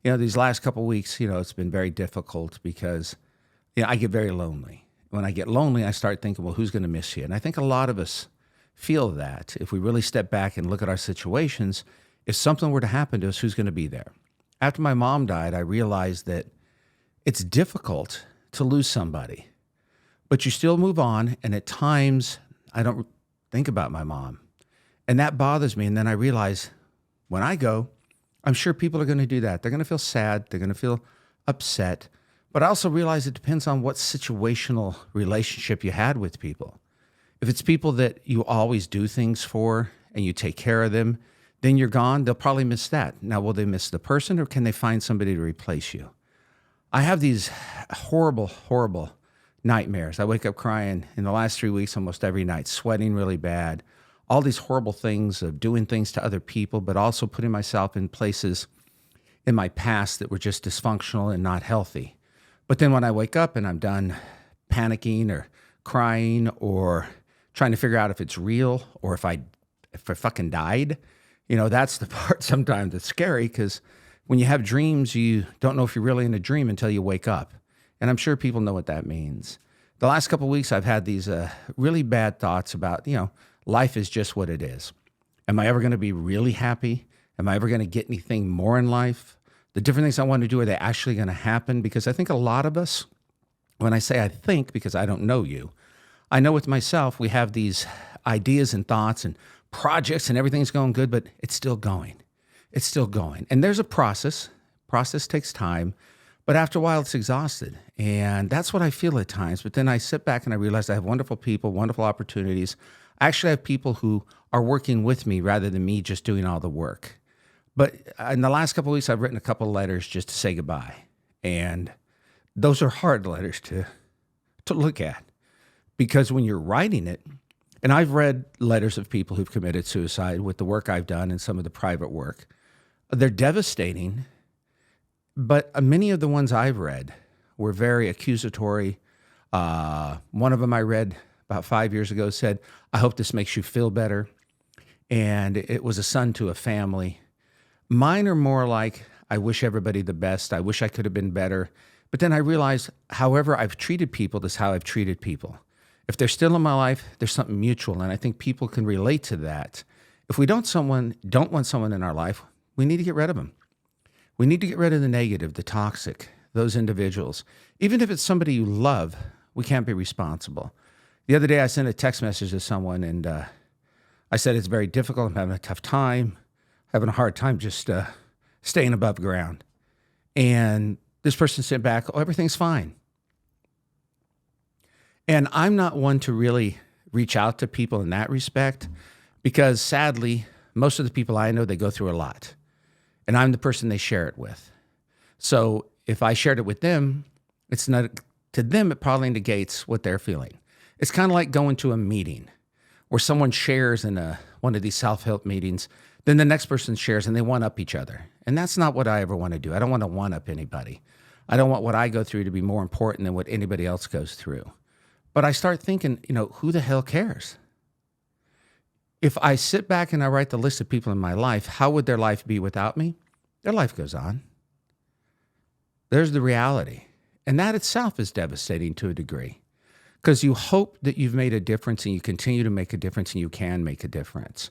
These last couple of weeks, it's been very difficult because, I get very lonely. When I get lonely, I start thinking, well, who's going to miss you? And I think a lot of us feel that if we really step back and look at our situations, if something were to happen to us, who's going to be there? After my mom died, I realized that it's difficult to lose somebody, but you still move on. And at times, I don't think about my mom. And that bothers me. And then I realize when I go, I'm sure people are going to do that. They're going to feel sad. They're going to feel upset. But I also realize it depends on what situational relationship you had with people. If it's people that you always do things for and you take care of them, then you're gone, they'll probably miss that. Now, will they miss the person or can they find somebody to replace you? I have these horrible, horrible nightmares. I wake up crying in the last 3 weeks almost every night, sweating really bad. All these horrible things of doing things to other people, but also putting myself in places in my past that were just dysfunctional and not healthy. But then when I wake up and I'm done panicking or crying or trying to figure out if it's real or if I fucking died, that's the part sometimes that's scary because when you have dreams, you don't know if you're really in a dream until you wake up. And I'm sure people know what that means. The last couple of weeks, I've had these really bad thoughts about, life is just what it is. Am I ever going to be really happy? Am I ever going to get anything more in life? The different things I want to do, are they actually going to happen? Because I think a lot of us, when I say I think, because I don't know you, I know with myself, we have these ideas and thoughts and projects and everything's going good, but it's still going. It's still going. And there's a process. Process takes time, but after a while it's exhausted. And that's what I feel at times. But then I sit back and I realize I have wonderful people, wonderful opportunities. I actually have people who are working with me rather than me just doing all the work. But in the last couple of weeks, I've written a couple of letters just to say goodbye. And those are hard letters to look at. Because when you're writing it, and I've read letters of people who've committed suicide with the work I've done and some of the private work, they're devastating, but many of the ones I've read were very accusatory. One of them I read about 5 years ago said, I hope this makes you feel better. And it was a son to a family. Mine are more like, I wish everybody the best. I wish I could have been better. But then I realized, however I've treated people, that's how I've treated people. If they're still in my life, there's something mutual, and I think people can relate to that. If we don't want someone in our life, we need to get rid of them. We need to get rid of the negative, the toxic, those individuals. Even if it's somebody you love, we can't be responsible. The other day, I sent a text message to someone, and I said, it's very difficult. I'm having a tough time, having a hard time just staying above ground. And this person sent back, oh, everything's fine. And I'm not one to really reach out to people in that respect because sadly, most of the people I know, they go through a lot. And I'm the person they share it with. So if I shared it with them, it's not, to them, it probably negates what they're feeling. It's kind of like going to a meeting where someone shares in one of these self-help meetings, then the next person shares and they one-up each other. And that's not what I ever want to do. I don't want to one-up anybody. I don't want what I go through to be more important than what anybody else goes through. But I start thinking, who the hell cares? If I sit back and I write the list of people in my life, how would their life be without me? Their life goes on. There's the reality. And that itself is devastating to a degree because you hope that you've made a difference and you continue to make a difference and you can make a difference.